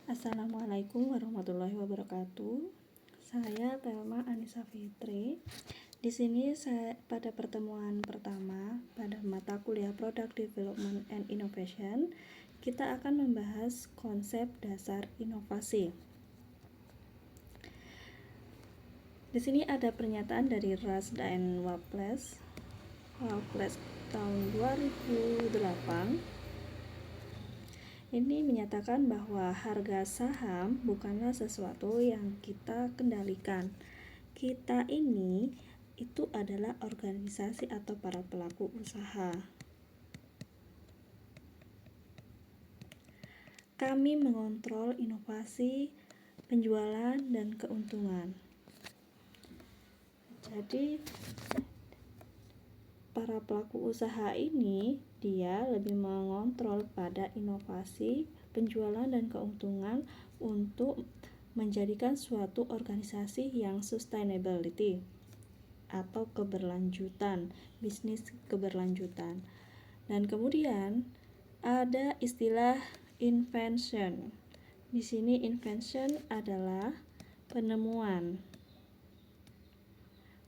Assalamualaikum warahmatullahi wabarakatuh. Saya Thelma Anissa Fitri. Di sini pada pertemuan pertama pada mata kuliah Product Development and Innovation, kita akan membahas konsep dasar inovasi. Di sini ada pernyataan dari Ras dan Waples tahun 2008. Ini menyatakan bahwa harga saham bukanlah sesuatu yang kita kendalikan. Kita ini itu adalah organisasi atau para pelaku usaha. Kami mengontrol inovasi, penjualan, dan keuntungan. Jadi para pelaku usaha ini dia lebih mengontrol pada inovasi, penjualan, dan keuntungan untuk menjadikan suatu organisasi yang sustainability atau keberlanjutan, bisnis keberlanjutan. Dan kemudian ada istilah invention. Di sini invention adalah penemuan.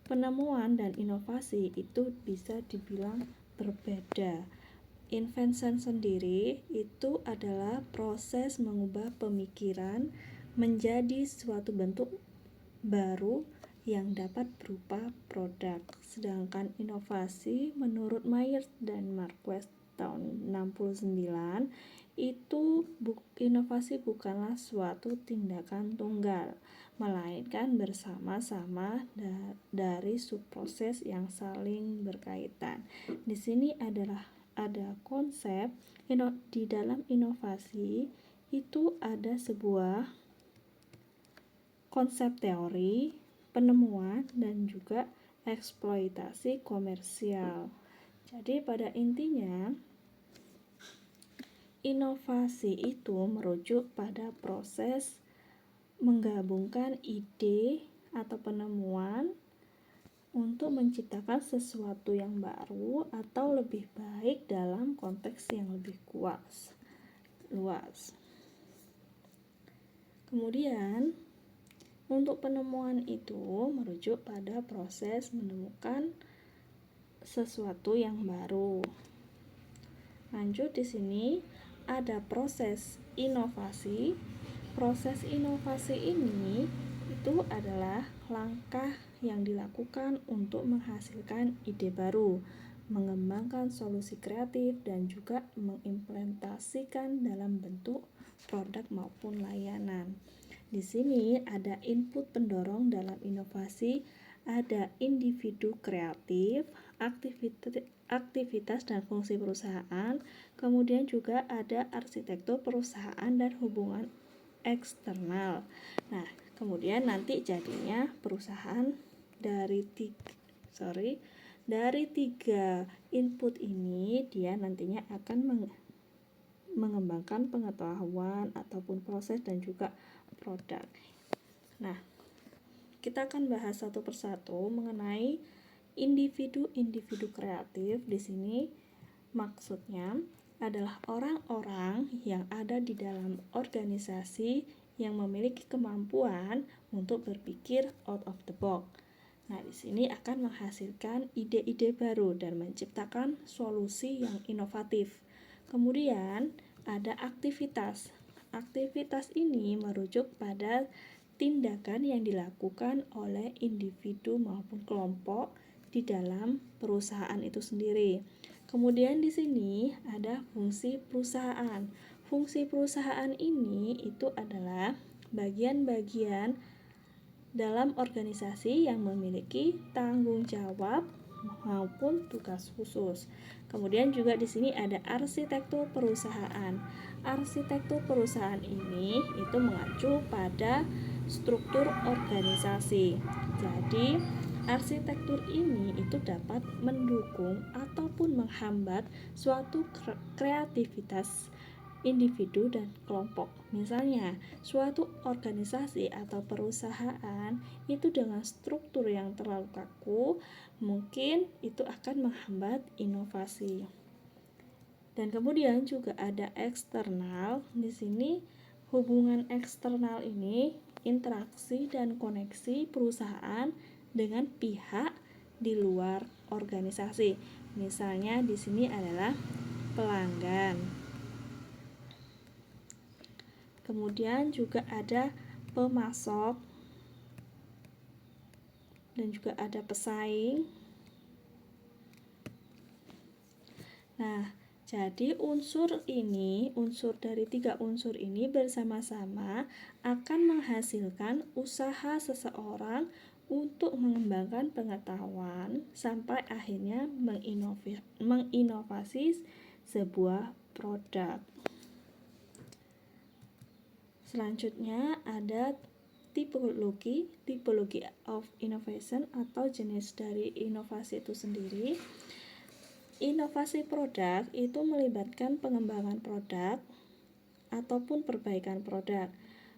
Penemuan dan inovasi itu bisa dibilang berbeda. Invention sendiri itu adalah proses mengubah pemikiran menjadi suatu bentuk baru yang dapat berupa produk. Sedangkan inovasi menurut Myers dan Marquez tahun 69 itu inovasi bukanlah suatu tindakan tunggal, melainkan bersama-sama dari subproses yang saling berkaitan. Di sini ada konsep di dalam inovasi itu ada sebuah konsep teori, penemuan, dan juga eksploitasi komersial. Jadi pada intinya inovasi itu merujuk pada proses menggabungkan ide atau penemuan untuk menciptakan sesuatu yang baru atau lebih baik dalam konteks yang lebih luas. Kemudian untuk penemuan itu merujuk pada proses menemukan sesuatu yang baru. Lanjut di sini ada proses inovasi. Proses inovasi ini itu adalah langkah yang dilakukan untuk menghasilkan ide baru, mengembangkan solusi kreatif, dan juga mengimplementasikan dalam bentuk produk maupun layanan. Di sini ada input pendorong dalam inovasi, ada individu kreatif, aktivitas dan fungsi perusahaan, kemudian juga ada arsitektur perusahaan dan hubungan eksternal. Nah, kemudian nanti jadinya perusahaan dari tiga input ini dia nantinya akan mengembangkan pengetahuan ataupun proses dan juga produk. Nah, kita akan bahas satu persatu mengenai individu kreatif. Di sini maksudnya adalah orang-orang yang ada di dalam organisasi yang memiliki kemampuan untuk berpikir out of the box. Nah, di sini akan menghasilkan ide-ide baru dan menciptakan solusi yang inovatif. Kemudian ada aktivitas. Aktivitas ini merujuk pada tindakan yang dilakukan oleh individu maupun kelompok di dalam perusahaan itu sendiri. Kemudian di sini ada fungsi perusahaan. Fungsi perusahaan ini itu adalah bagian-bagian dalam organisasi yang memiliki tanggung jawab maupun tugas khusus. Kemudian juga di sini ada arsitektur perusahaan. Arsitektur perusahaan ini itu mengacu pada struktur organisasi. Jadi, arsitektur ini itu dapat mendukung ataupun menghambat suatu kreativitas individu dan kelompok. Misalnya, suatu organisasi atau perusahaan itu dengan struktur yang terlalu kaku, mungkin itu akan menghambat inovasi. Dan kemudian juga ada eksternal. Di sini Hubungan eksternal ini interaksi dan koneksi perusahaan dengan pihak di luar organisasi. Misalnya di sini adalah pelanggan. Kemudian juga ada pemasok dan juga ada pesaing. Nah, jadi unsur dari 3 unsur ini bersama-sama akan menghasilkan usaha seseorang untuk mengembangkan pengetahuan sampai akhirnya menginovasi sebuah produk. Selanjutnya ada tipologi of innovation atau jenis dari inovasi itu sendiri. Inovasi produk itu melibatkan pengembangan produk ataupun perbaikan produk.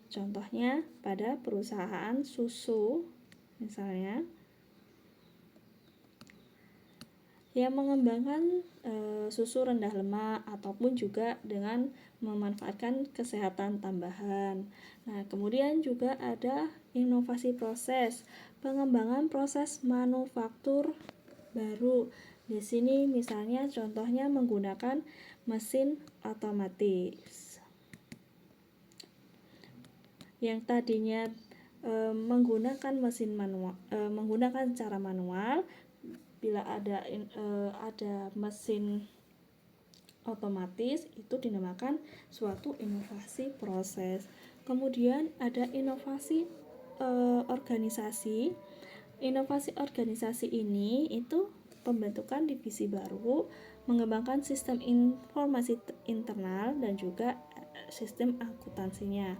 Contohnya pada perusahaan susu misalnya yang mengembangkan susu rendah lemak ataupun juga dengan memanfaatkan kesehatan tambahan. Nah, kemudian juga ada inovasi proses, pengembangan proses manufaktur baru. Di sini misalnya contohnya menggunakan mesin otomatis. Yang tadinya menggunakan cara manual, bila ada mesin otomatis itu dinamakan suatu inovasi proses. Kemudian ada inovasi organisasi. Inovasi organisasi ini itu pembentukan divisi baru, mengembangkan sistem informasi internal dan juga sistem akuntansinya.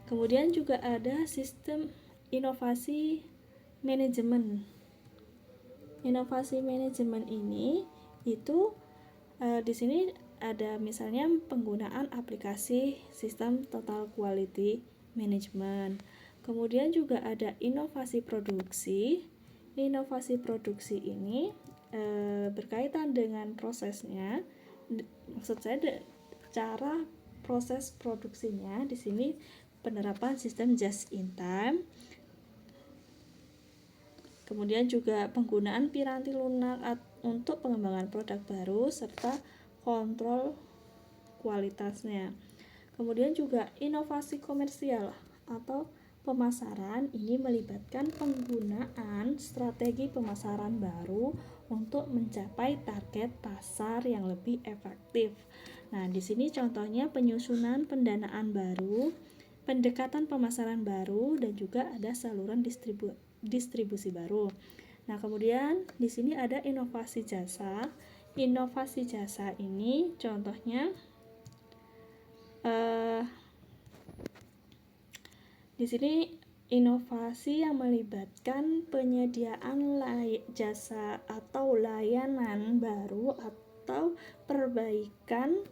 Kemudian juga ada sistem inovasi manajemen. Inovasi manajemen ini itu di sini ada misalnya penggunaan aplikasi sistem total quality management. Kemudian juga ada inovasi produksi. Inovasi produksi ini berkaitan dengan prosesnya. Maksud saya cara proses produksinya di sini penerapan sistem just in time. Kemudian juga penggunaan piranti lunak untuk pengembangan produk baru serta kontrol kualitasnya. Kemudian juga inovasi komersial atau pemasaran ini melibatkan penggunaan strategi pemasaran baru untuk mencapai target pasar yang lebih efektif. Nah, di sini contohnya penyusunan pendanaan baru, pendekatan pemasaran baru, dan juga ada saluran distribusi baru. Nah, kemudian di sini ada inovasi jasa. Inovasi jasa ini contohnya di sini inovasi yang melibatkan penyediaan jasa atau layanan baru atau perbaikan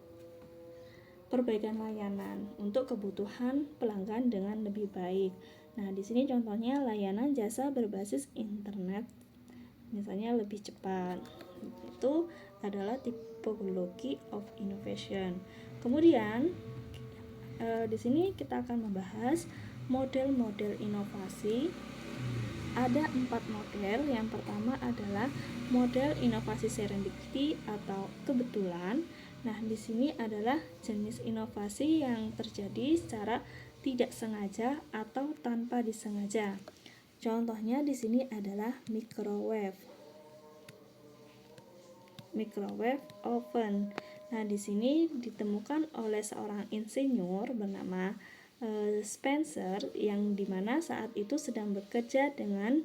layanan untuk kebutuhan pelanggan dengan lebih baik. Nah, di sini contohnya layanan jasa berbasis internet, misalnya lebih cepat. Itu adalah tipologi of innovation. Kemudian di sini kita akan membahas model-model inovasi. Ada 4 model. Yang pertama adalah model inovasi serendipity atau kebetulan. Nah, di sini adalah jenis inovasi yang terjadi secara tidak sengaja atau tanpa disengaja. Contohnya di sini adalah microwave oven. Nah, di sini ditemukan oleh seorang insinyur bernama Spencer, yang dimana saat itu sedang bekerja dengan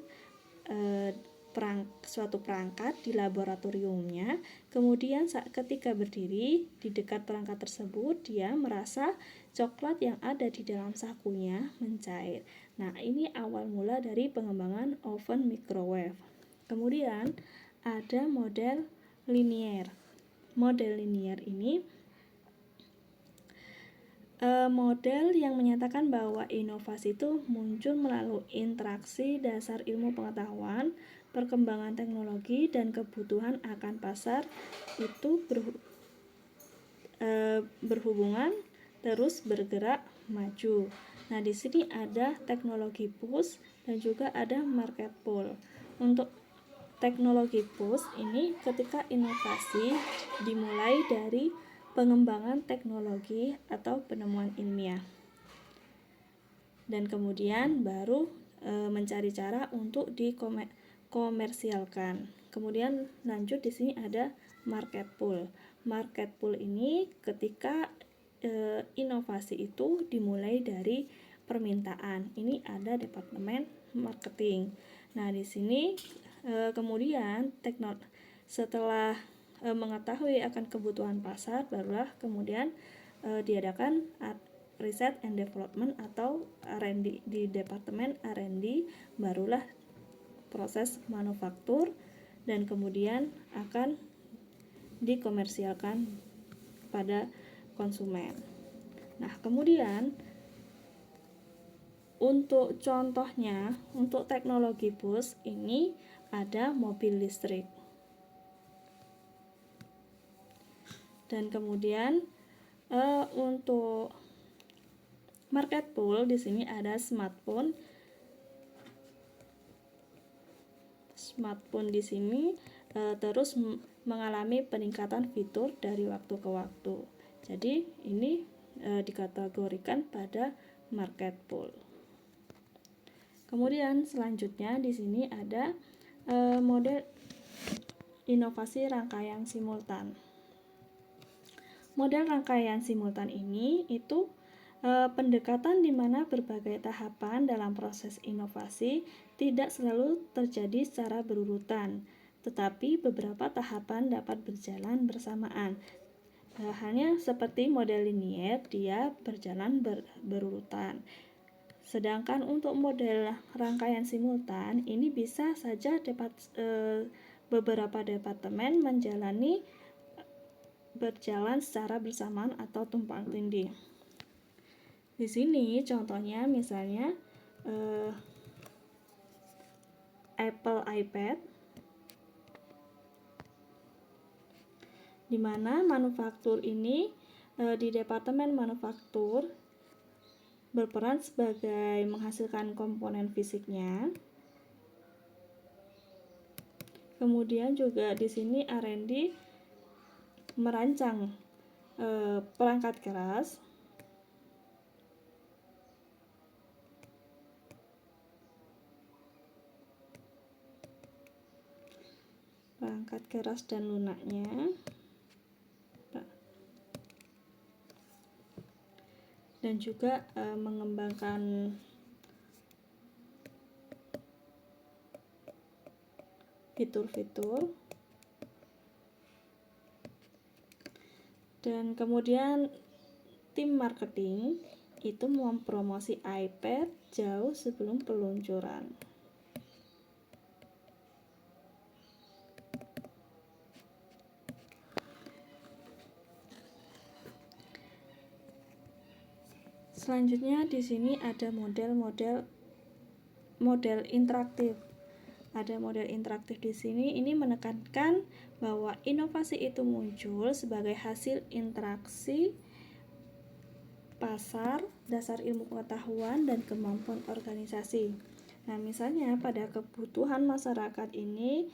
suatu perangkat di laboratoriumnya. Kemudian ketika berdiri di dekat perangkat tersebut, dia merasa coklat yang ada di dalam sakunya mencair. Nah, ini awal mula dari pengembangan oven microwave. Kemudian ada model linier. Model linier ini model yang menyatakan bahwa inovasi itu muncul melalui interaksi dasar ilmu pengetahuan, perkembangan teknologi, dan kebutuhan akan pasar itu berhubungan terus bergerak maju. Nah, di sini ada teknologi push dan juga ada market pull. Untuk teknologi push ini ketika inovasi dimulai dari pengembangan teknologi atau penemuan ilmiah. Dan kemudian baru mencari cara untuk dikomersialkan. Kemudian lanjut di sini ada market pull. Market pull ini ketika inovasi itu dimulai dari permintaan. Ini ada departemen marketing. Nah, di sini kemudian setelah mengetahui akan kebutuhan pasar, barulah kemudian diadakan Research and Development atau R&D. Di departemen R&D barulah proses manufaktur dan kemudian akan dikomersialkan pada konsumen. Nah, kemudian untuk contohnya, untuk teknologi push ini ada mobil listrik. Dan kemudian untuk market pull di sini ada smartphone. Smartphone di sini terus mengalami peningkatan fitur dari waktu ke waktu. Jadi ini dikategorikan pada market pull. Kemudian selanjutnya di sini ada model inovasi rangkaian simultan. Model rangkaian simultan ini itu pendekatan di mana berbagai tahapan dalam proses inovasi tidak selalu terjadi secara berurutan, tetapi beberapa tahapan dapat berjalan bersamaan. Halnya seperti model linier, dia berjalan berurutan. Sedangkan untuk model rangkaian simultan, ini bisa saja beberapa departemen berjalan secara bersamaan atau tumpang tindih. Di sini contohnya misalnya Apple iPad, di mana manufaktur ini di departemen manufaktur berperan sebagai menghasilkan komponen fisiknya. Kemudian juga di sini R&D merancang perangkat keras. Perangkat keras dan lunaknya. Dan juga mengembangkan fitur-fitur. Dan kemudian tim marketing itu mempromosi iPad jauh sebelum peluncuran. Selanjutnya di sini ada model interaktif. Ada model interaktif di sini, ini menekankan bahwa inovasi itu muncul sebagai hasil interaksi pasar, dasar ilmu pengetahuan, dan kemampuan organisasi. Nah, misalnya pada kebutuhan masyarakat ini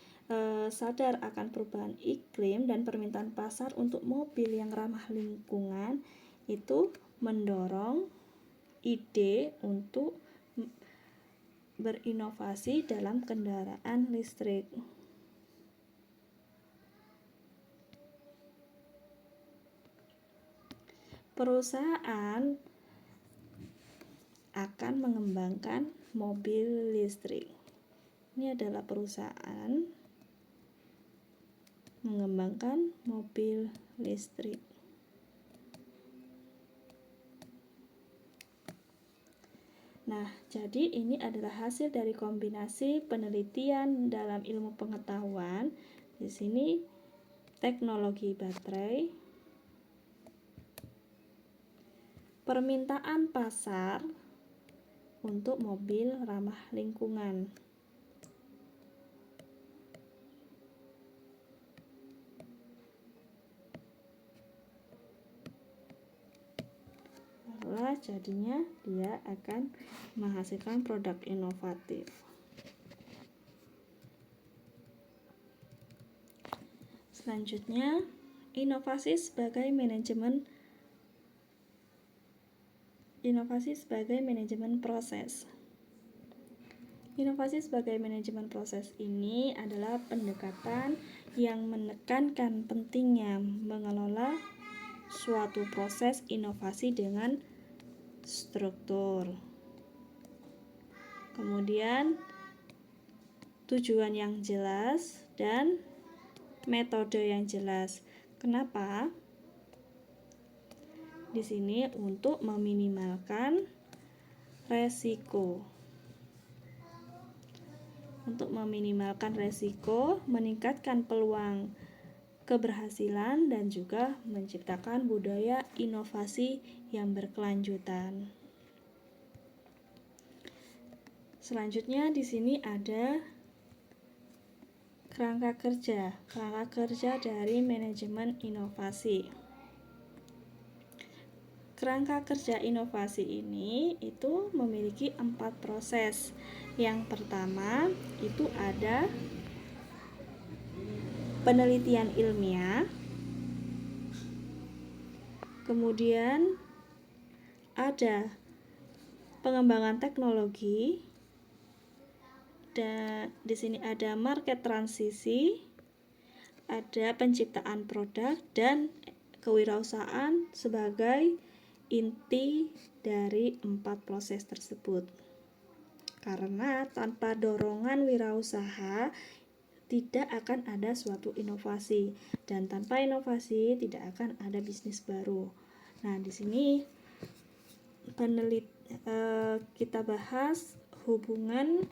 sadar akan perubahan iklim dan permintaan pasar untuk mobil yang ramah lingkungan, itu mendorong ide untuk berinovasi dalam kendaraan listrik. Perusahaan akan mengembangkan mobil listrik. Ini adalah perusahaan mengembangkan mobil listrik. Nah, jadi ini adalah hasil dari kombinasi penelitian dalam ilmu pengetahuan. Di sini teknologi baterai, permintaan pasar untuk mobil ramah lingkungan. diolah, jadinya dia akan menghasilkan produk inovatif. Selanjutnya, inovasi sebagai manajemen proses. Inovasi sebagai manajemen proses ini adalah pendekatan yang menekankan pentingnya mengelola suatu proses inovasi dengan struktur. Kemudian tujuan yang jelas dan metode yang jelas. Kenapa? Di sini untuk meminimalkan resiko. Untuk meminimalkan resiko, meningkatkan peluang keberhasilan dan juga menciptakan budaya inovasi yang berkelanjutan. Selanjutnya di sini ada kerangka kerja dari manajemen inovasi. Kerangka kerja inovasi ini itu memiliki 4 proses. Yang pertama itu ada penelitian ilmiah, kemudian ada pengembangan teknologi, dan di sini ada market transisi, ada penciptaan produk dan kewirausahaan sebagai inti dari 4 proses tersebut. Karena tanpa dorongan wirausaha tidak akan ada suatu inovasi, dan tanpa inovasi tidak akan ada bisnis baru. Nah, di sini kita bahas hubungan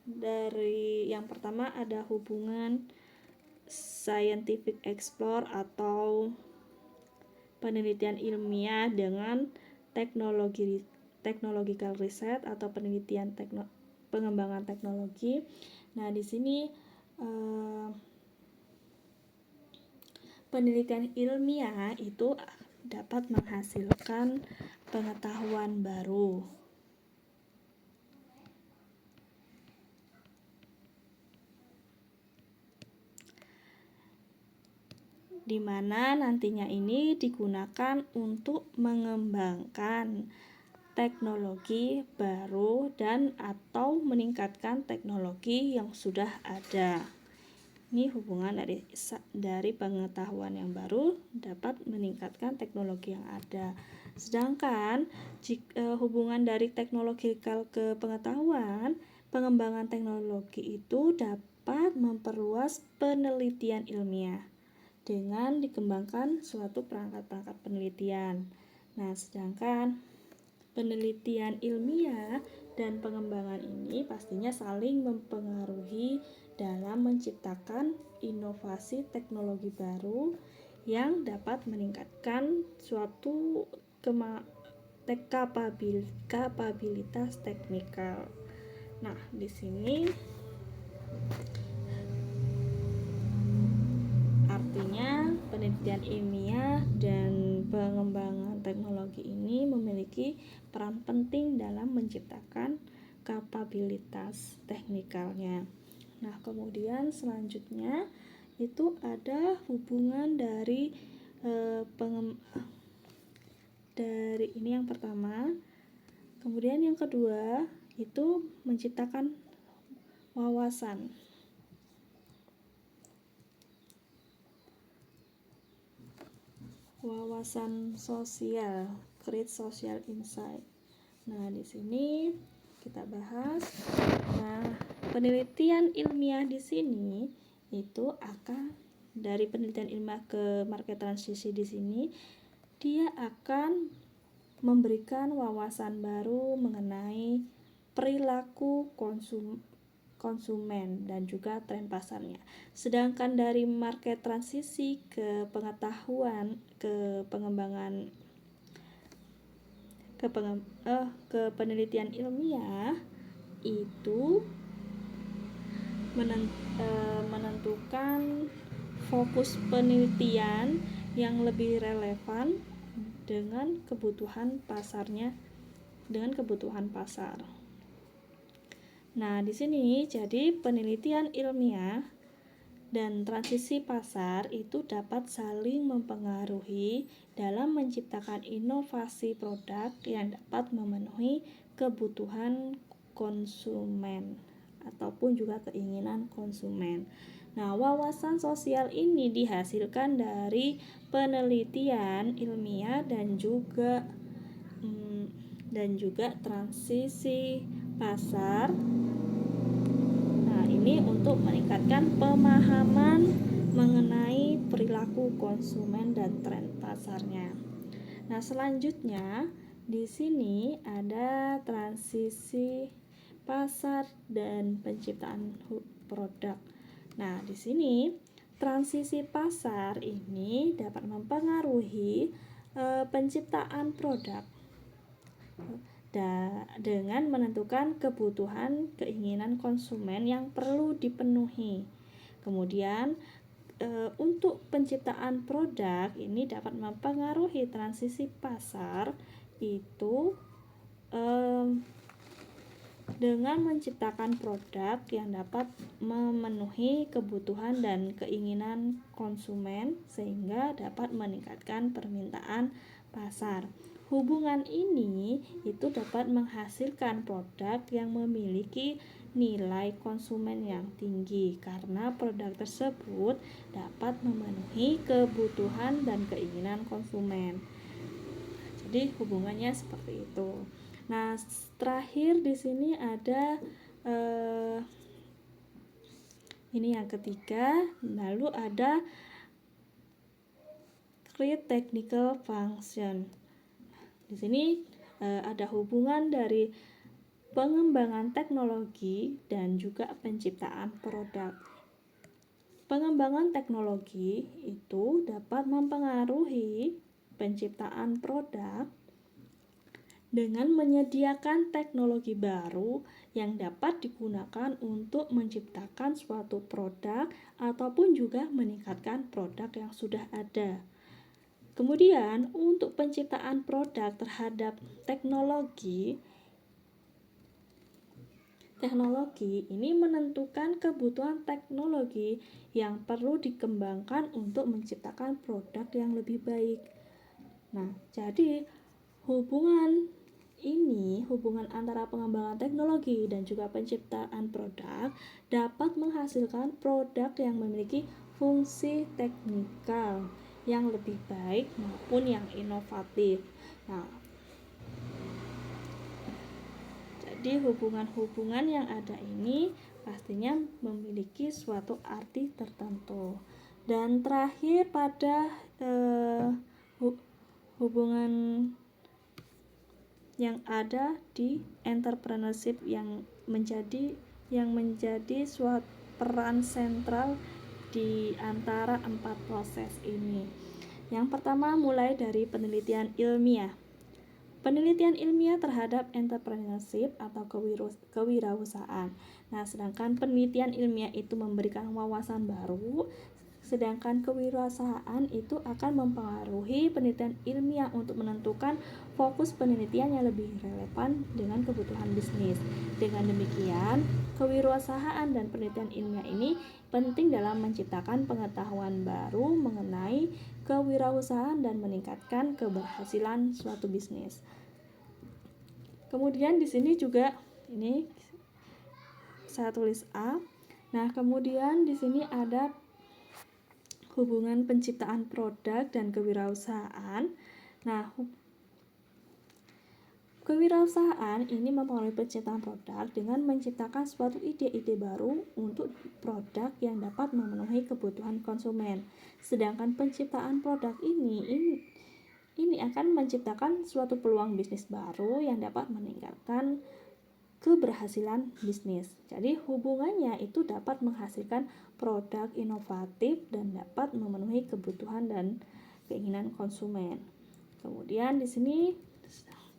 dari yang pertama ada hubungan scientific explore atau penelitian ilmiah dengan technological research atau penelitian pengembangan teknologi. Nah, di sini penelitian ilmiah itu dapat menghasilkan pengetahuan baru. Di mana nantinya ini digunakan untuk mengembangkan teknologi baru dan atau meningkatkan teknologi yang sudah ada. Ini hubungan dari pengetahuan yang baru dapat meningkatkan teknologi yang ada. Sedangkan hubungan dari teknologi ke pengetahuan, pengembangan teknologi itu dapat memperluas penelitian ilmiah dengan dikembangkan suatu perangkat-perangkat penelitian. Nah, sedangkan penelitian ilmiah dan pengembangan ini pastinya saling mempengaruhi dalam menciptakan inovasi teknologi baru yang dapat meningkatkan suatu kapabilitas teknikal. Nah, di sini artinya penelitian ilmiah dan pengembangan teknologi ini memiliki peran penting dalam menciptakan kapabilitas teknikalnya. Nah, kemudian selanjutnya itu ada hubungan dari ini yang pertama. Kemudian yang kedua itu menciptakan wawasan. Wawasan sosial, create social insight. Nah, di sini kita bahas. Nah, penelitian ilmiah di sini itu akan dari penelitian ilmiah ke market transisi di sini dia akan memberikan wawasan baru mengenai perilaku konsumen dan juga tren pasarnya. Sedangkan dari market transisi ke pengetahuan ke penelitian ilmiah itu menentukan fokus penelitian yang lebih relevan dengan kebutuhan pasarnya, dengan kebutuhan pasar. Nah, di sini jadi penelitian ilmiah dan transisi pasar itu dapat saling mempengaruhi dalam menciptakan inovasi produk yang dapat memenuhi kebutuhan konsumen ataupun juga keinginan konsumen. Nah, wawasan sosial ini dihasilkan dari penelitian ilmiah dan juga transisi pasar. Nah, ini untuk meningkatkan pemahaman mengenai perilaku konsumen dan tren pasarnya. Nah, selanjutnya di sini ada transisi pasar dan penciptaan produk. Nah, di sini transisi pasar ini dapat mempengaruhi penciptaan produk dengan menentukan kebutuhan keinginan konsumen yang perlu dipenuhi. Kemudian untuk penciptaan produk ini dapat mempengaruhi transisi pasar itu dengan menciptakan produk yang dapat memenuhi kebutuhan dan keinginan konsumen sehingga dapat meningkatkan permintaan pasar. Hubungan ini itu dapat menghasilkan produk yang memiliki nilai konsumen yang tinggi karena produk tersebut dapat memenuhi kebutuhan dan keinginan konsumen. Jadi hubungannya seperti itu. Nah, terakhir di sini ada ini yang ketiga, lalu ada create technical function. Di sini ada hubungan dari pengembangan teknologi dan juga penciptaan produk. Pengembangan teknologi itu dapat mempengaruhi penciptaan produk dengan menyediakan teknologi baru yang dapat digunakan untuk menciptakan suatu produk ataupun juga meningkatkan produk yang sudah ada. Kemudian untuk penciptaan produk terhadap teknologi ini menentukan kebutuhan teknologi yang perlu dikembangkan untuk menciptakan produk yang lebih baik. Nah, jadi hubungan antara pengembangan teknologi dan juga penciptaan produk dapat menghasilkan produk yang memiliki fungsi teknikal yang lebih baik maupun yang inovatif. Nah, jadi hubungan-hubungan yang ada ini pastinya memiliki suatu arti tertentu. Dan terakhir pada hubungan yang ada di entrepreneurship yang menjadi suatu peran sentral di antara 4 proses ini. Yang pertama mulai dari penelitian ilmiah. Penelitian ilmiah terhadap entrepreneurship atau kewirausahaan. Nah, sedangkan penelitian ilmiah itu memberikan wawasan baru, sedangkan kewirausahaan itu akan mempengaruhi penelitian ilmiah untuk menentukan fokus penelitian yang lebih relevan dengan kebutuhan bisnis. Dengan demikian, kewirausahaan dan penelitian ilmiah ini penting dalam menciptakan pengetahuan baru mengenai kewirausahaan dan meningkatkan keberhasilan suatu bisnis. Kemudian di sini juga ini saya tulis A. Nah, kemudian di sini ada hubungan penciptaan produk dan kewirausahaan. Nah, kewirausahaan ini mempengaruhi penciptaan produk dengan menciptakan suatu ide-ide baru untuk produk yang dapat memenuhi kebutuhan konsumen. Sedangkan penciptaan produk ini akan menciptakan suatu peluang bisnis baru yang dapat meningkatkan keberhasilan bisnis. Jadi hubungannya itu dapat menghasilkan produk inovatif dan dapat memenuhi kebutuhan dan keinginan konsumen. Kemudian di sini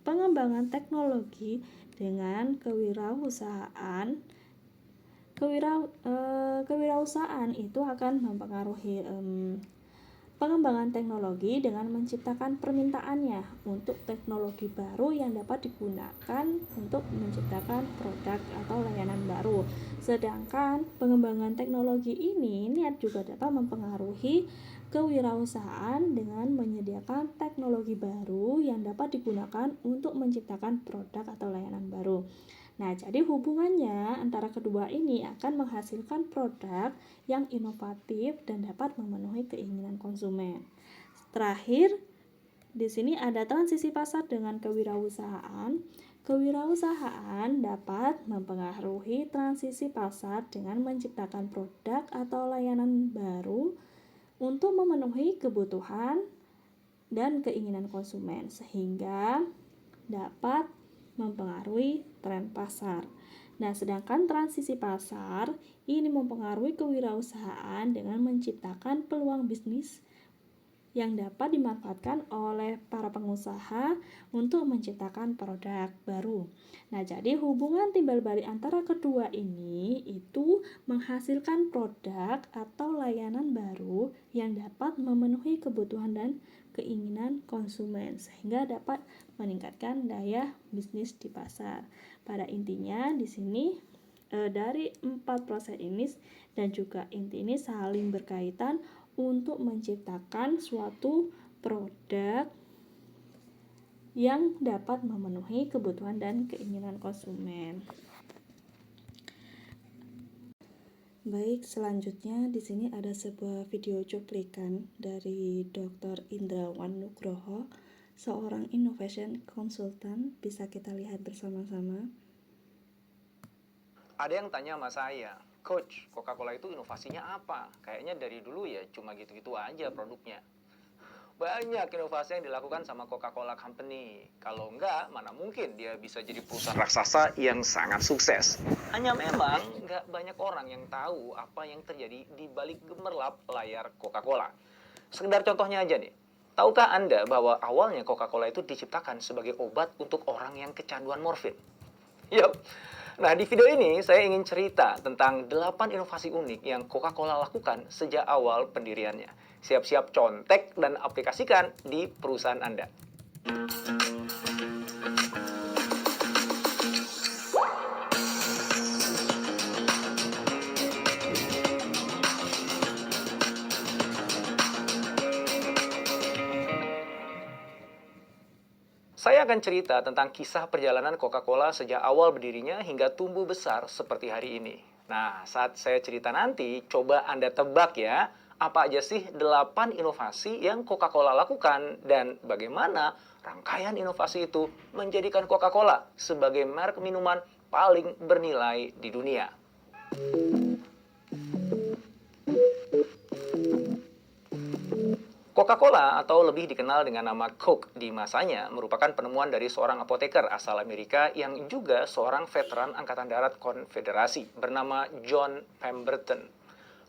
pengembangan teknologi dengan kewirausahaan. Kewirausahaan itu akan mempengaruhi pengembangan teknologi dengan menciptakan permintaannya untuk teknologi baru yang dapat digunakan untuk menciptakan produk atau layanan baru. Sedangkan pengembangan teknologi ini juga dapat mempengaruhi kewirausahaan dengan menyediakan teknologi baru yang dapat digunakan untuk menciptakan produk atau layanan baru. Nah, jadi hubungannya antara kedua ini akan menghasilkan produk yang inovatif dan dapat memenuhi keinginan konsumen. Terakhir, di sini ada transisi pasar dengan kewirausahaan. Kewirausahaan dapat mempengaruhi transisi pasar dengan menciptakan produk atau layanan baru untuk memenuhi kebutuhan dan keinginan konsumen, sehingga dapat mempengaruhi tren pasar. Nah, sedangkan transisi pasar ini mempengaruhi kewirausahaan dengan menciptakan peluang bisnis yang dapat dimanfaatkan oleh para pengusaha untuk menciptakan produk baru. Nah, jadi hubungan timbal balik antara kedua ini itu menghasilkan produk atau layanan baru yang dapat memenuhi kebutuhan dan keinginan konsumen sehingga dapat meningkatkan daya bisnis di pasar. Pada intinya di sini dari 4 proses ini dan juga inti ini saling berkaitan untuk menciptakan suatu produk yang dapat memenuhi kebutuhan dan keinginan konsumen. Baik, selanjutnya di sini ada sebuah video cuplikan dari Dr. Indrawan Nugroho, seorang innovation consultant. Bisa kita lihat bersama-sama. Ada yang tanya sama saya, Coach, Coca-Cola itu inovasinya apa? Kayaknya dari dulu ya cuma gitu-gitu aja produknya. Banyak inovasi yang dilakukan sama Coca-Cola Company. Kalau enggak, mana mungkin dia bisa jadi perusahaan raksasa yang sangat sukses. Hanya memang nggak banyak orang yang tahu apa yang terjadi di balik gemerlap layar Coca-Cola. Sekedar contohnya aja nih. Tahukah Anda bahwa awalnya Coca-Cola itu diciptakan sebagai obat untuk orang yang kecanduan morfin? Yup. Nah, di video ini saya ingin cerita tentang 8 inovasi unik yang Coca-Cola lakukan sejak awal pendiriannya. Siap-siap contek dan aplikasikan di perusahaan Anda. Saya akan cerita tentang kisah perjalanan Coca-Cola sejak awal berdirinya hingga tumbuh besar seperti hari ini. Nah, saat saya cerita nanti, coba Anda tebak ya, apa aja sih 8 inovasi yang Coca-Cola lakukan dan bagaimana rangkaian inovasi itu menjadikan Coca-Cola sebagai merek minuman paling bernilai di dunia. Coca-Cola atau lebih dikenal dengan nama Coke di masanya merupakan penemuan dari seorang apoteker asal Amerika yang juga seorang veteran Angkatan Darat Konfederasi bernama John Pemberton.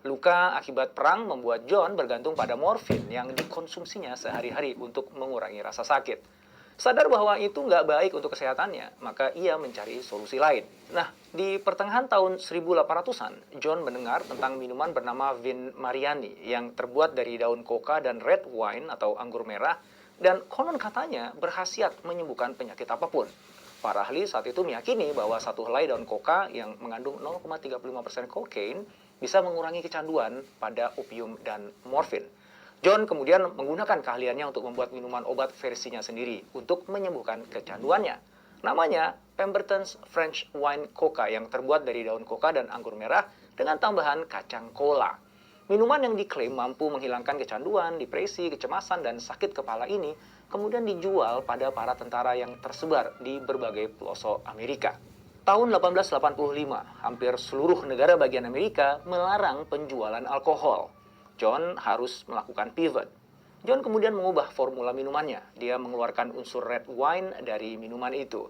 Luka akibat perang membuat John bergantung pada morfin yang dikonsumsinya sehari-hari untuk mengurangi rasa sakit. Sadar bahwa itu nggak baik untuk kesehatannya, maka ia mencari solusi lain. Nah, di pertengahan tahun 1800-an, John mendengar tentang minuman bernama Vin Mariani yang terbuat dari daun coca dan red wine atau anggur merah, dan konon katanya berkhasiat menyembuhkan penyakit apapun. Para ahli saat itu meyakini bahwa satu helai daun coca yang mengandung 0,35% kokain bisa mengurangi kecanduan pada opium dan morfin. John kemudian menggunakan keahliannya untuk membuat minuman obat versinya sendiri untuk menyembuhkan kecanduannya. Namanya Pemberton's French Wine Coca yang terbuat dari daun coca dan anggur merah dengan tambahan kacang cola. Minuman yang diklaim mampu menghilangkan kecanduan, depresi, kecemasan, dan sakit kepala ini kemudian dijual pada para tentara yang tersebar di berbagai pelosok Amerika. Tahun 1885, hampir seluruh negara bagian Amerika melarang penjualan alkohol. John harus melakukan pivot. John kemudian mengubah formula minumannya. Dia mengeluarkan unsur red wine dari minuman itu.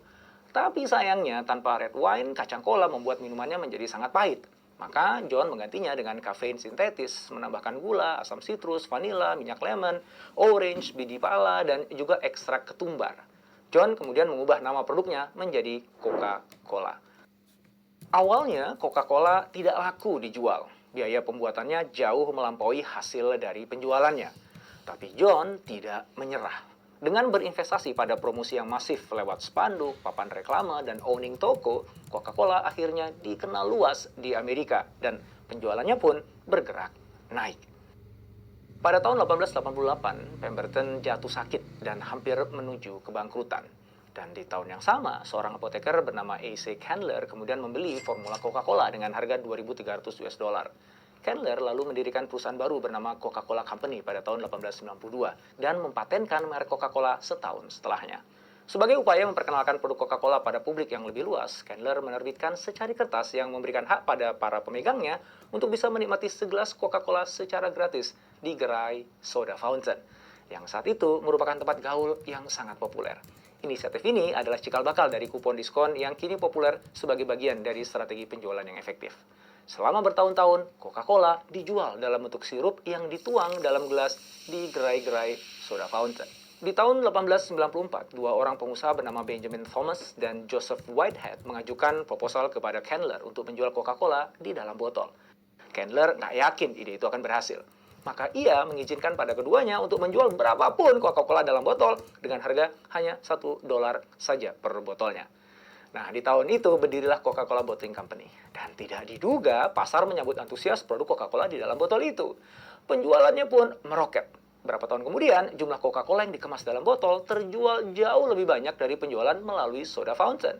Tapi sayangnya, tanpa red wine, kacang cola membuat minumannya menjadi sangat pahit. Maka John menggantinya dengan kafein sintetis, menambahkan gula, asam citrus, vanila, minyak lemon, orange, biji pala, dan juga ekstrak ketumbar. John kemudian mengubah nama produknya menjadi Coca-Cola. Awalnya, Coca-Cola tidak laku dijual. Biaya pembuatannya jauh melampaui hasil dari penjualannya. Tapi John tidak menyerah. Dengan berinvestasi pada promosi yang masif lewat spanduk, papan reklame, dan owning toko, Coca-Cola akhirnya dikenal luas di Amerika dan penjualannya pun bergerak naik. Pada tahun 1888, Pemberton jatuh sakit dan hampir menuju kebangkrutan. Dan di tahun yang sama, seorang apoteker bernama A.C. Candler kemudian membeli formula Coca-Cola dengan harga 2.300 US dollar. Candler lalu mendirikan perusahaan baru bernama Coca-Cola Company pada tahun 1892 dan mempatenkan merek Coca-Cola setahun setelahnya. Sebagai upaya memperkenalkan produk Coca-Cola pada publik yang lebih luas, Candler menerbitkan secari kertas yang memberikan hak pada para pemegangnya untuk bisa menikmati segelas Coca-Cola secara gratis di gerai soda fountain, yang saat itu merupakan tempat gaul yang sangat populer. Inisiatif ini adalah cikal bakal dari kupon diskon yang kini populer sebagai bagian dari strategi penjualan yang efektif. Selama bertahun-tahun, Coca-Cola dijual dalam bentuk sirup yang dituang dalam gelas di gerai-gerai soda fountain. Di tahun 1894, dua orang pengusaha bernama Benjamin Thomas dan Joseph Whitehead mengajukan proposal kepada Candler untuk menjual Coca-Cola di dalam botol. Candler nggak yakin ide itu akan berhasil. Maka ia mengizinkan pada keduanya untuk menjual berapapun Coca-Cola dalam botol dengan harga hanya $1 saja per botolnya. Nah, di tahun itu berdirilah Coca-Cola Bottling Company. Dan tidak diduga, pasar menyambut antusias produk Coca-Cola di dalam botol itu. Penjualannya pun meroket. Berapa tahun kemudian, jumlah Coca-Cola yang dikemas dalam botol terjual jauh lebih banyak dari penjualan melalui soda fountain.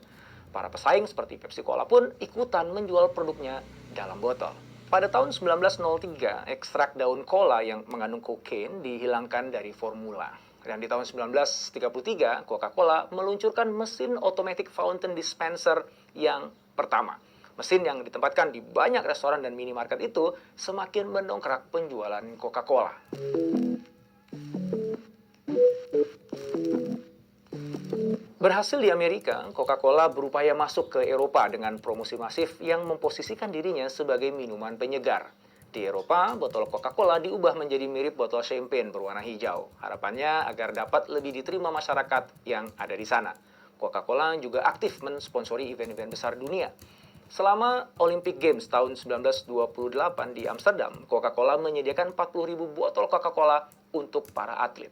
Para pesaing seperti Pepsi Cola pun ikutan menjual produknya dalam botol. Pada tahun 1903, ekstrak daun cola yang mengandung kokain dihilangkan dari formula. Dan di tahun 1933, Coca-Cola meluncurkan mesin automatic fountain dispenser yang pertama. Mesin yang ditempatkan di banyak restoran dan minimarket itu semakin mendongkrak penjualan Coca-Cola. Berhasil di Amerika, Coca-Cola berupaya masuk ke Eropa dengan promosi masif yang memposisikan dirinya sebagai minuman penyegar. Di Eropa, botol Coca-Cola diubah menjadi mirip botol champagne berwarna hijau. Harapannya agar dapat lebih diterima masyarakat yang ada di sana. Coca-Cola juga aktif mensponsori event-event besar dunia. Selama Olympic Games tahun 1928 di Amsterdam, Coca-Cola menyediakan 40.000 botol Coca-Cola untuk para atlet.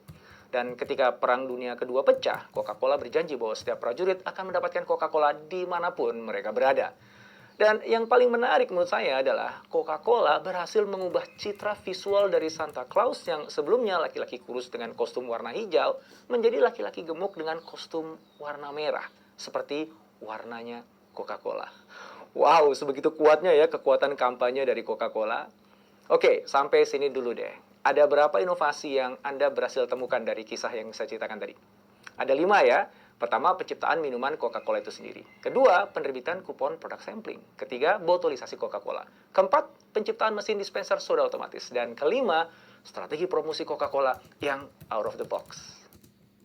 Dan ketika Perang Dunia Kedua pecah, Coca-Cola berjanji bahwa setiap prajurit akan mendapatkan Coca-Cola dimanapun mereka berada. Dan yang paling menarik menurut saya adalah Coca-Cola berhasil mengubah citra visual dari Santa Claus yang sebelumnya laki-laki kurus dengan kostum warna hijau menjadi laki-laki gemuk dengan kostum warna merah, seperti warnanya Coca-Cola. Wow, sebegitu kuatnya ya kekuatan kampanye dari Coca-Cola. Oke, sampai sini dulu deh. Ada berapa inovasi yang Anda berhasil temukan dari kisah yang saya ceritakan tadi? Ada 5 ya. Pertama, penciptaan minuman Coca-Cola itu sendiri. Kedua, penerbitan kupon produk sampling. Ketiga, botulisasi Coca-Cola. Keempat, penciptaan mesin dispenser soda otomatis. Dan kelima, strategi promosi Coca-Cola yang out of the box.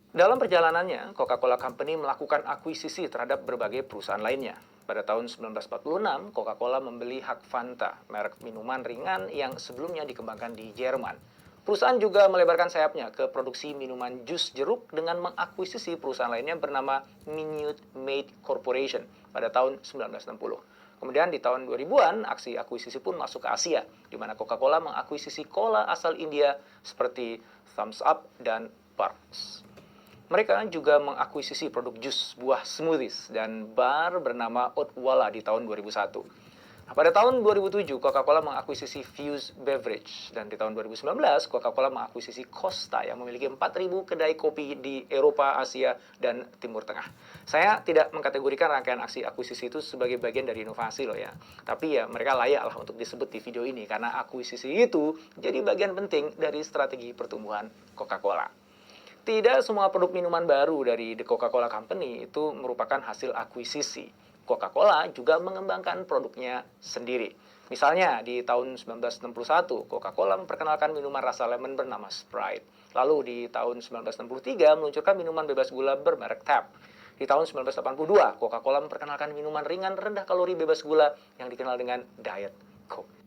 Dalam perjalanannya, Coca-Cola Company melakukan akuisisi terhadap berbagai perusahaan lainnya. Pada tahun 1946, Coca-Cola membeli hak Fanta, merek minuman ringan yang sebelumnya dikembangkan di Jerman. Perusahaan juga melebarkan sayapnya ke produksi minuman jus jeruk dengan mengakuisisi perusahaan lainnya bernama Minute Maid Corporation pada tahun 1960. Kemudian di tahun 2000-an, aksi akuisisi pun masuk ke Asia, di mana Coca-Cola mengakuisisi cola asal India seperti Thumbs Up dan Barq's. Mereka juga mengakuisisi produk jus buah smoothies dan bar bernama Odwalla di tahun 2001. Nah, pada tahun 2007, Coca-Cola mengakuisisi Fuse Beverage. Dan di tahun 2019, Coca-Cola mengakuisisi Costa yang memiliki 4.000 kedai kopi di Eropa, Asia, dan Timur Tengah. Saya tidak mengkategorikan rangkaian aksi akuisisi itu sebagai bagian dari inovasi loh ya. Tapi ya mereka layak lah untuk disebut di video ini karena akuisisi itu jadi bagian penting dari strategi pertumbuhan Coca-Cola. Tidak semua produk minuman baru dari The Coca-Cola Company itu merupakan hasil akuisisi. Coca-Cola juga mengembangkan produknya sendiri. Misalnya, di tahun 1961, Coca-Cola memperkenalkan minuman rasa lemon bernama Sprite. Lalu di tahun 1963, meluncurkan minuman bebas gula bermerek Tab. Di tahun 1982, Coca-Cola memperkenalkan minuman ringan rendah kalori bebas gula yang dikenal dengan Diet Coke.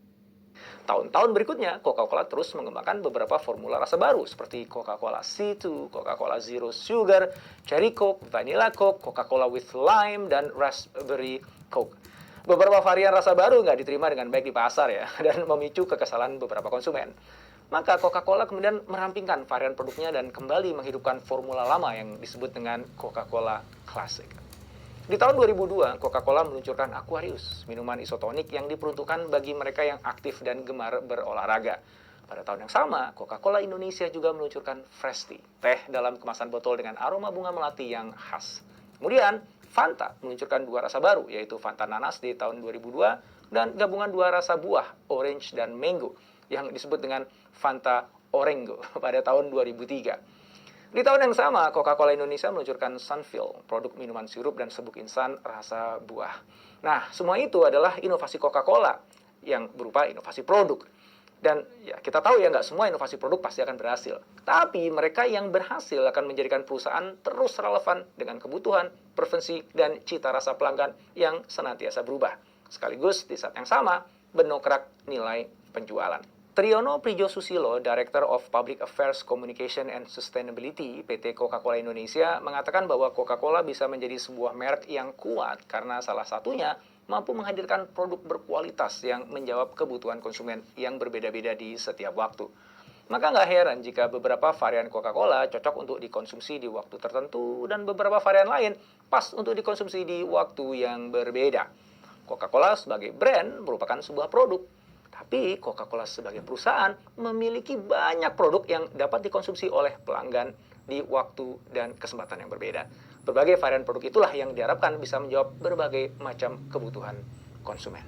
Tahun-tahun berikutnya, Coca-Cola terus mengembangkan beberapa formula rasa baru seperti Coca-Cola C2, Coca-Cola Zero Sugar, Cherry Coke, Vanilla Coke, Coca-Cola with Lime, dan Raspberry Coke. Beberapa varian rasa baru nggak diterima dengan baik di pasar ya, dan memicu kekesalan beberapa konsumen. Maka Coca-Cola kemudian merampingkan varian produknya dan kembali menghidupkan formula lama yang disebut dengan Coca-Cola Classic. Di tahun 2002, Coca-Cola meluncurkan Aquarius, minuman isotonik yang diperuntukkan bagi mereka yang aktif dan gemar berolahraga. Pada tahun yang sama, Coca-Cola Indonesia juga meluncurkan Fresh Tea, teh dalam kemasan botol dengan aroma bunga melati yang khas. Kemudian, Fanta meluncurkan dua rasa baru, yaitu Fanta Nanas di tahun 2002 dan gabungan dua rasa buah, Orange dan Mango, yang disebut dengan Fanta Orengo pada tahun 2003. Di tahun yang sama, Coca-Cola Indonesia meluncurkan Sunfill, produk minuman sirup dan serbuk instan rasa buah. Nah, semua itu adalah inovasi Coca-Cola yang berupa inovasi produk. Dan ya kita tahu ya nggak semua inovasi produk pasti akan berhasil. Tapi mereka yang berhasil akan menjadikan perusahaan terus relevan dengan kebutuhan, preferensi, dan cita rasa pelanggan yang senantiasa berubah. Sekaligus di saat yang sama, mendongkrak nilai penjualan. Triyono Prijosusilo, Director of Public Affairs Communication and Sustainability PT Coca-Cola Indonesia, mengatakan bahwa Coca-Cola bisa menjadi sebuah merek yang kuat karena salah satunya mampu menghadirkan produk berkualitas yang menjawab kebutuhan konsumen yang berbeda-beda di setiap waktu. Maka nggak heran jika beberapa varian Coca-Cola cocok untuk dikonsumsi di waktu tertentu dan beberapa varian lain pas untuk dikonsumsi di waktu yang berbeda. Coca-Cola sebagai brand merupakan sebuah produk, tapi Coca-Cola sebagai perusahaan memiliki banyak produk yang dapat dikonsumsi oleh pelanggan di waktu dan kesempatan yang berbeda. Berbagai varian produk itulah yang diharapkan bisa menjawab berbagai macam kebutuhan konsumen.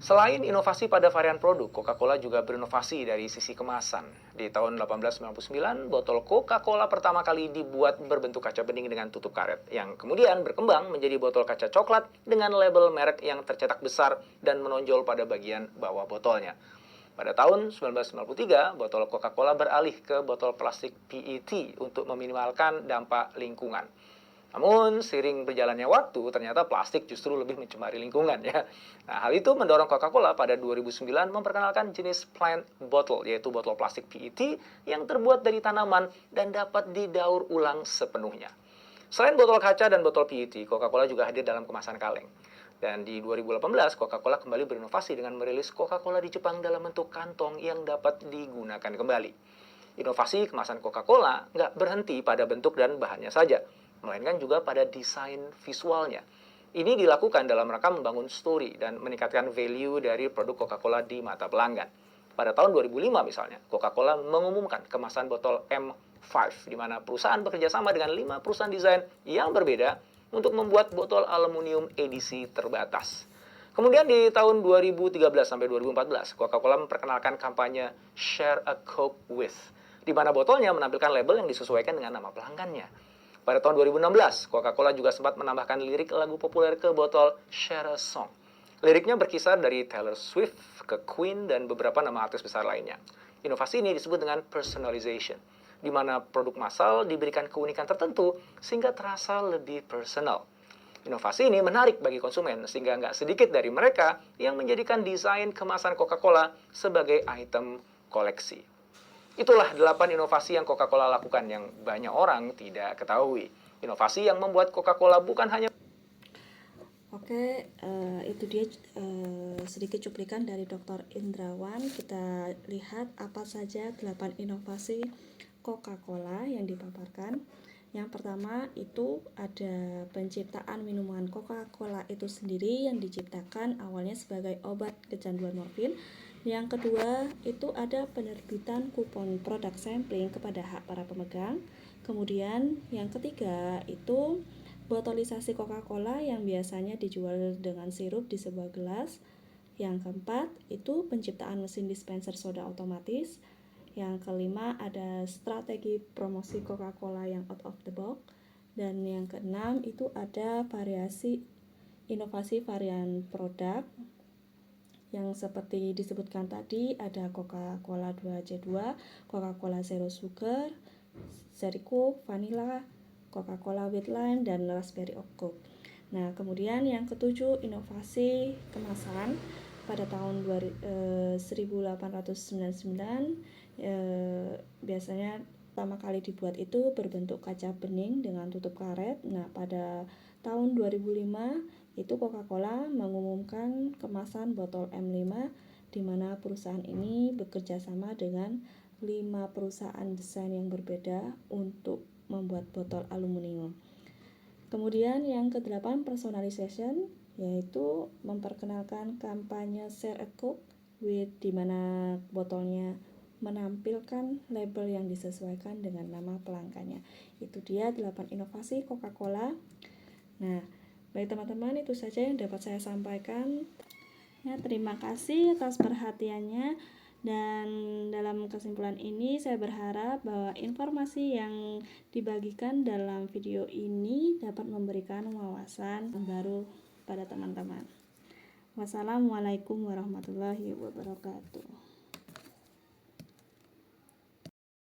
Selain inovasi pada varian produk, Coca-Cola juga berinovasi dari sisi kemasan. Di tahun 1899, botol Coca-Cola pertama kali dibuat berbentuk kaca bening dengan tutup karet, yang kemudian berkembang menjadi botol kaca coklat dengan label merek yang tercetak besar dan menonjol pada bagian bawah botolnya. Pada tahun 1993, botol Coca-Cola beralih ke botol plastik PET untuk meminimalkan dampak lingkungan. Namun, seiring berjalannya waktu, ternyata plastik justru lebih mencemari lingkungan ya. Nah, hal itu mendorong Coca-Cola pada 2009 memperkenalkan jenis plant bottle, yaitu botol plastik PET yang terbuat dari tanaman dan dapat didaur ulang sepenuhnya. Selain botol kaca dan botol PET, Coca-Cola juga hadir dalam kemasan kaleng. Dan di 2018, Coca-Cola kembali berinovasi dengan merilis Coca-Cola di Jepang dalam bentuk kantong yang dapat digunakan kembali. Inovasi kemasan Coca-Cola nggak berhenti pada bentuk dan bahannya saja, melainkan juga pada desain visualnya. Ini dilakukan dalam rangka membangun story dan meningkatkan value dari produk Coca-Cola di mata pelanggan. Pada tahun 2005 misalnya, Coca-Cola mengumumkan kemasan botol M5, di mana perusahaan bekerja sama dengan 5 perusahaan desain yang berbeda untuk membuat botol aluminium edisi terbatas. Kemudian di tahun 2013 sampai 2014, Coca-Cola memperkenalkan kampanye Share a Coke With, di mana botolnya menampilkan label yang disesuaikan dengan nama pelanggannya. Pada tahun 2016, Coca-Cola juga sempat menambahkan lirik lagu populer ke botol Share a Song. Liriknya berkisar dari Taylor Swift ke Queen dan beberapa nama artis besar lainnya. Inovasi ini disebut dengan personalization, di mana produk massal diberikan keunikan tertentu sehingga terasa lebih personal. Inovasi ini menarik bagi konsumen sehingga nggak sedikit dari mereka yang menjadikan desain kemasan Coca-Cola sebagai item koleksi. Itulah 8 inovasi yang Coca-Cola lakukan yang banyak orang tidak ketahui. Inovasi yang membuat Coca-Cola bukan hanya... Oke, itu dia sedikit cuplikan dari Dr. Indrawan. Kita lihat apa saja 8 inovasi Coca-Cola yang dipaparkan. Yang pertama itu ada penciptaan minuman Coca-Cola itu sendiri yang diciptakan awalnya sebagai obat kecanduan morfin. Yang kedua itu ada penerbitan kupon produk sampling kepada hak para pemegang. Kemudian yang ketiga itu botolisasi Coca-Cola yang biasanya dijual dengan sirup di sebuah gelas. Yang keempat itu penciptaan mesin dispenser soda otomatis. Yang kelima ada strategi promosi Coca-Cola yang out of the box. Dan yang keenam itu ada variasi inovasi varian produk yang seperti disebutkan tadi, ada Coca-Cola 2C2, Coca-Cola Zero Sugar, Cherry Coke, Vanilla, Coca-Cola with Lime, dan Raspberry Coke. Nah, kemudian yang ketujuh, inovasi kemasan. Pada tahun 1899 biasanya pertama kali dibuat itu berbentuk kaca bening dengan tutup karet. Nah, pada tahun 2005 Itu Coca-Cola mengumumkan kemasan botol M5, di mana perusahaan ini bekerja sama dengan 5 perusahaan desain yang berbeda untuk membuat botol aluminium. Kemudian yang ke-8 personalization, yaitu memperkenalkan kampanye Share a Coke with, di mana botolnya menampilkan label yang disesuaikan dengan nama pelanggannya. Itu dia 8 inovasi Coca-Cola. Nah, baik teman-teman, itu saja yang dapat saya sampaikan. Ya, terima kasih atas perhatiannya. Dan dalam kesimpulan ini saya berharap bahwa informasi yang dibagikan dalam video ini dapat memberikan wawasan baru pada teman-teman. Wassalamualaikum warahmatullahi wabarakatuh.